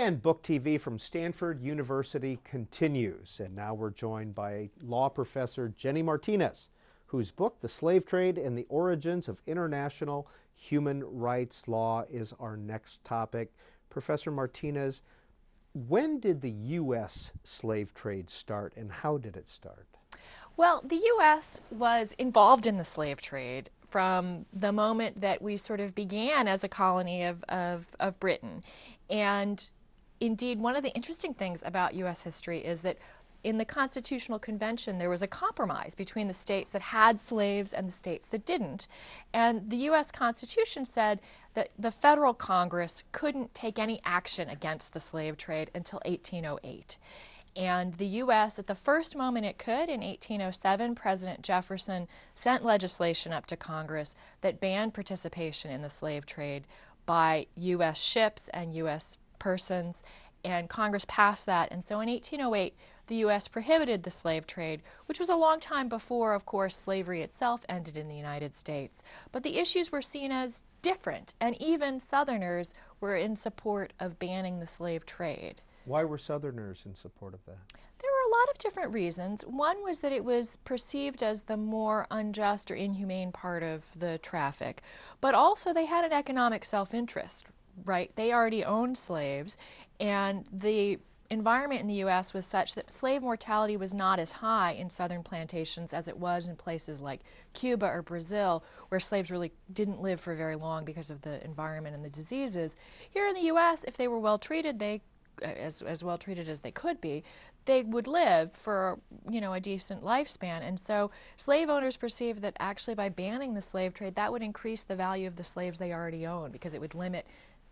And Book TV from Stanford University continues. And now we're joined by law professor Jenny Martinez, whose book, The Slave Trade and the Origins of International Human Rights Law, is our next topic. Professor Martinez, when did the U.S. slave trade start and how did it start? Well, the U.S. was involved in the slave trade from the moment that we sort of began as a colony of Britain. And indeed, one of the interesting things about U.S. history is that in the Constitutional Convention, there was a compromise between the states that had slaves and the states that didn't. And the U.S. Constitution said that the federal Congress couldn't take any action against the slave trade until 1808. And the U.S., at the first moment it could, in 1807, President Jefferson sent legislation up to Congress that banned participation in the slave trade by U.S. ships and U.S. persons, and Congress passed that. And so in 1808, the U.S. prohibited the slave trade, which was a long time before, of course, slavery itself ended in the United States. But the issues were seen as different, and even Southerners were in support of banning the slave trade. Why were Southerners in support of that? There were a lot of different reasons. One was that it was perceived as the more unjust or inhumane part of the traffic, but also they had an economic self-interest, right? They already owned slaves, and the environment in the U.S. was such that slave mortality was not as high in southern plantations as it was in places like Cuba or Brazil, where slaves really didn't live for very long because of the environment and the diseases. Here in the U.S., if they were well treated, as well treated as they could be, they would live for, a decent lifespan. And so slave owners perceived that actually by banning the slave trade, that would increase the value of the slaves they already owned, because it would limit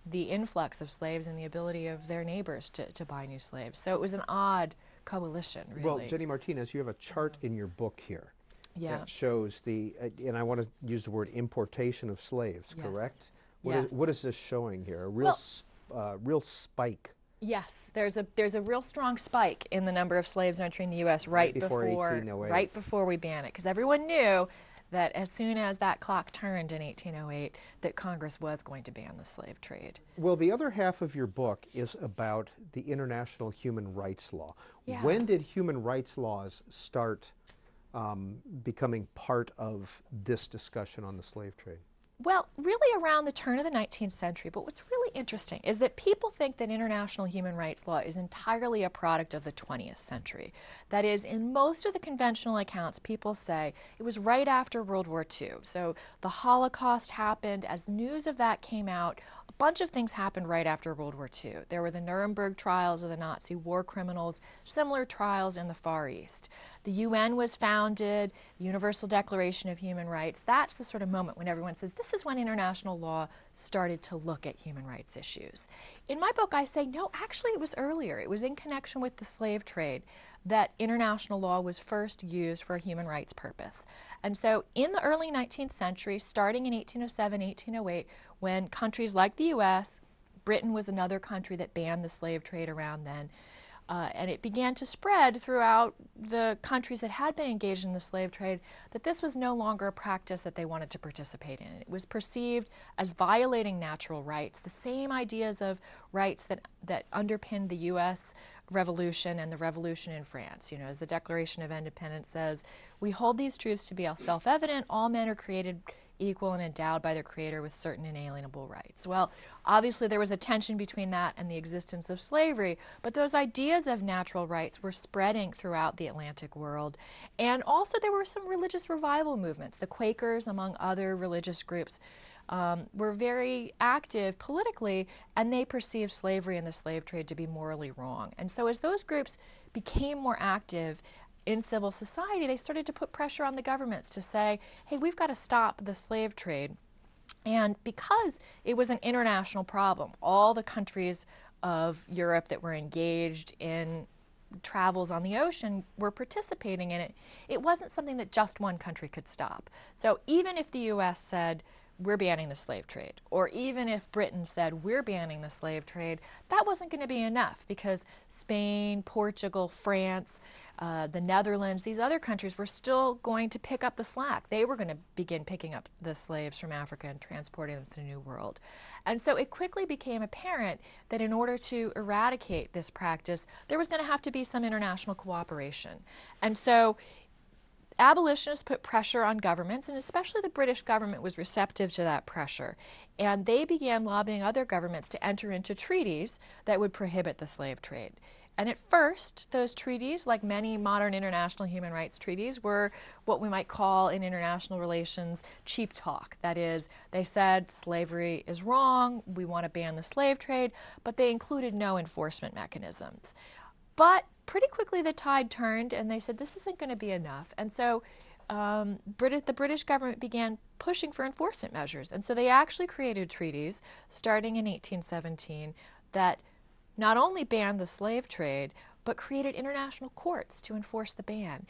the influx of slaves and the ability of their neighbors to buy new slaves. So it was an odd coalition, really. Well, Jenny Martinez, you have a chart in your book here that shows the, and I want to use the word importation of slaves, correct? What is this showing here? A real, real spike. Yes, there's a real strong spike in the number of slaves entering the U.S. right before 1808. Right before we ban it, because everyone knew that as soon as that clock turned in 1808, that Congress was going to ban the slave trade. Well, the other half of your book is about the international human rights law. Yeah. When did human rights laws start becoming part of this discussion on the slave trade? Well, really around the turn of the 19th century, but what's really interesting is that people think that international human rights law is entirely a product of the 20th century. That is, in most of the conventional accounts, people say it was right after World War II. So the Holocaust happened. As news of that came out, a bunch of things happened right after World War II. There were the Nuremberg trials of the Nazi war criminals, similar trials in the Far East. The UN was founded, the Universal Declaration of Human Rights. That's the sort of moment when everyone says, this is when international law started to look at human rights issues. In my book, I say, no, actually it was earlier. It was in connection with the slave trade that international law was first used for a human rights purpose. And so in the early 19th century, starting in 1807, 1808, when countries like the U.S., Britain was another country that banned the slave trade around then, and it began to spread throughout the countries that had been engaged in the slave trade, that this was no longer a practice that they wanted to participate in. It was perceived as violating natural rights, the same ideas of rights that underpinned the U.S. Revolution and the revolution in France. As the Declaration of Independence says, we hold these truths to be self-evident, all men are created equal and endowed by their Creator with certain inalienable rights. Well, obviously there was a tension between that and the existence of slavery, but those ideas of natural rights were spreading throughout the Atlantic world. And also there were some religious revival movements. The Quakers, among other religious groups, were very active politically, and they perceived slavery and the slave trade to be morally wrong. And so as those groups became more active in civil society, they started to put pressure on the governments to say, hey, we've got to stop the slave trade. And because it was an international problem, all the countries of Europe that were engaged in travels on the ocean were participating in it. It wasn't something that just one country could stop. So even if the U.S. said, we're banning the slave trade. Or even if Britain said, we're banning the slave trade, that wasn't going to be enough, because Spain, Portugal, France, the Netherlands, these other countries were still going to pick up the slack. They were going to begin picking up the slaves from Africa and transporting them to the New World. And so it quickly became apparent that in order to eradicate this practice, there was going to have to be some international cooperation. And so abolitionists put pressure on governments, and especially the British government was receptive to that pressure. And they began lobbying other governments to enter into treaties that would prohibit the slave trade. And at first, those treaties, like many modern international human rights treaties, were what we might call in international relations cheap talk. That is, they said slavery is wrong, we want to ban the slave trade, but they included no enforcement mechanisms. But pretty quickly the tide turned, and they said this isn't going to be enough. And so the British government began pushing for enforcement measures. And so they actually created treaties starting in 1817 that not only banned the slave trade, but created international courts to enforce the ban.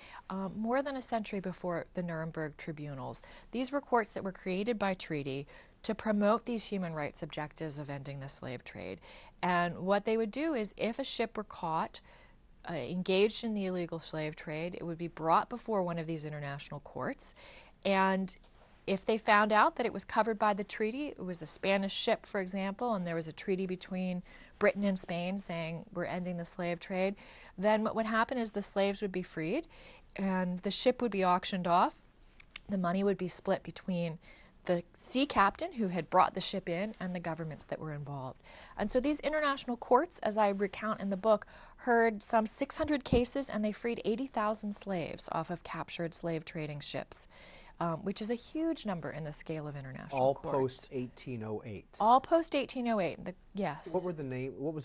More than a century before the Nuremberg tribunals, these were courts that were created by treaty to promote these human rights objectives of ending the slave trade. And what they would do is, if a ship were caught engaged in the illegal slave trade, it would be brought before one of these international courts. And if they found out that it was covered by the treaty, it was a Spanish ship, for example, and there was a treaty between Britain and Spain saying we're ending the slave trade, then what would happen is the slaves would be freed and the ship would be auctioned off. The money would be split between the sea captain who had brought the ship in and the governments that were involved. And so these international courts, as I recount in the book, heard some 600 cases, and they freed 80,000 slaves off of captured slave trading ships. Which is a huge number in the scale of international courts. All post-1808. All post-1808, yes. What was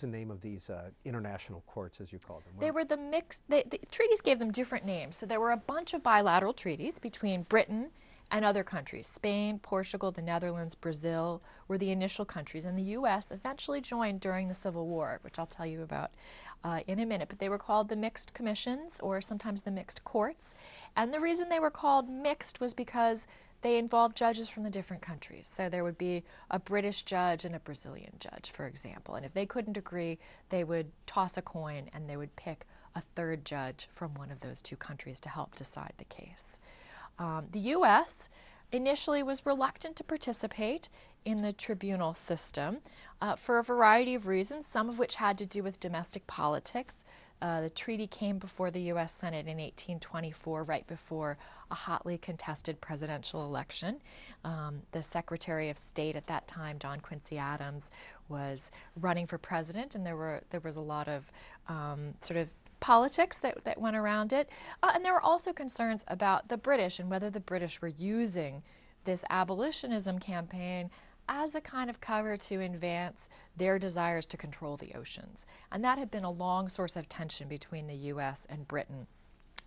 the name of these international courts, as you called them? They were the mixed, the treaties gave them different names. So there were a bunch of bilateral treaties between Britain and other countries. Spain, Portugal, the Netherlands, Brazil were the initial countries, and the U.S. eventually joined during the Civil War, which I'll tell you about in a minute. But they were called the mixed commissions, or sometimes the mixed courts. And the reason they were called mixed was because they involved judges from the different countries. So there would be a British judge and a Brazilian judge, for example. And if they couldn't agree, they would toss a coin and they would pick a third judge from one of those two countries to help decide the case. The U.S. initially was reluctant to participate in the tribunal system for a variety of reasons, some of which had to do with domestic politics. The treaty came before the U.S. Senate in 1824, right before a hotly contested presidential election. The Secretary of State at that time, John Quincy Adams, was running for president, and there was a lot of sort of politics that went around it. And there were also concerns about the British and whether the British were using this abolitionism campaign as a kind of cover to advance their desires to control the oceans. And that had been a long source of tension between the U.S. and Britain.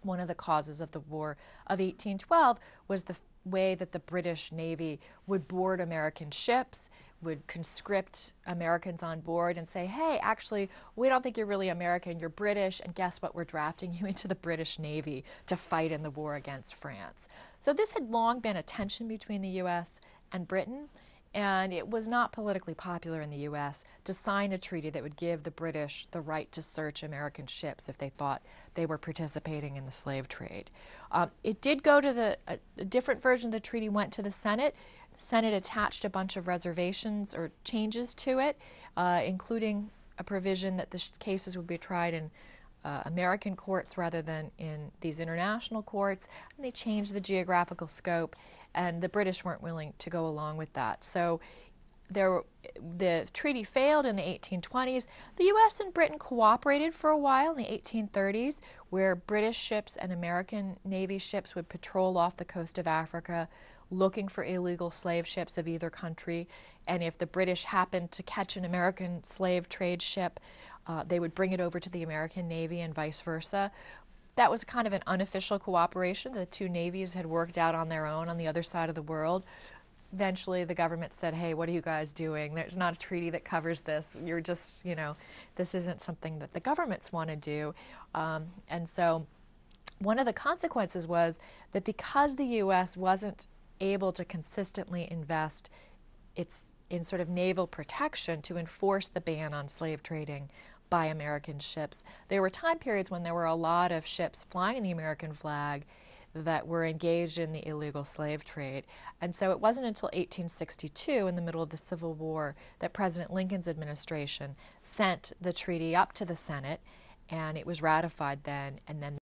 One of the causes of the War of 1812 was the way that the British Navy would board American ships, would conscript Americans on board and say, hey, actually, we don't think you're really American, you're British, and guess what, we're drafting you into the British Navy to fight in the war against France. So this had long been a tension between the U.S. and Britain, and it was not politically popular in the U.S. to sign a treaty that would give the British the right to search American ships if they thought they were participating in the slave trade. It did go to a different version of the treaty went to the Senate. The Senate attached a bunch of reservations or changes to it, including a provision that the cases would be tried in American courts rather than in these international courts, and they changed the geographical scope, and the British weren't willing to go along with that. So the treaty failed in the 1820s. The U.S. and Britain cooperated for a while in the 1830s, where British ships and American Navy ships would patrol off the coast of Africa looking for illegal slave ships of either country. And if the British happened to catch an American slave trade ship, they would bring it over to the American Navy and vice versa. That was kind of an unofficial cooperation. The two navies had worked out on their own on the other side of the world. Eventually, the government said, hey, what are you guys doing? There's not a treaty that covers this. You're just, this isn't something that the governments want to do. And so one of the consequences was that because the U.S. wasn't able to consistently invest in sort of naval protection to enforce the ban on slave trading by American ships. There were time periods when there were a lot of ships flying the American flag that were engaged in the illegal slave trade. And so it wasn't until 1862, in the middle of the Civil War, that President Lincoln's administration sent the treaty up to the Senate, and it was ratified then, and then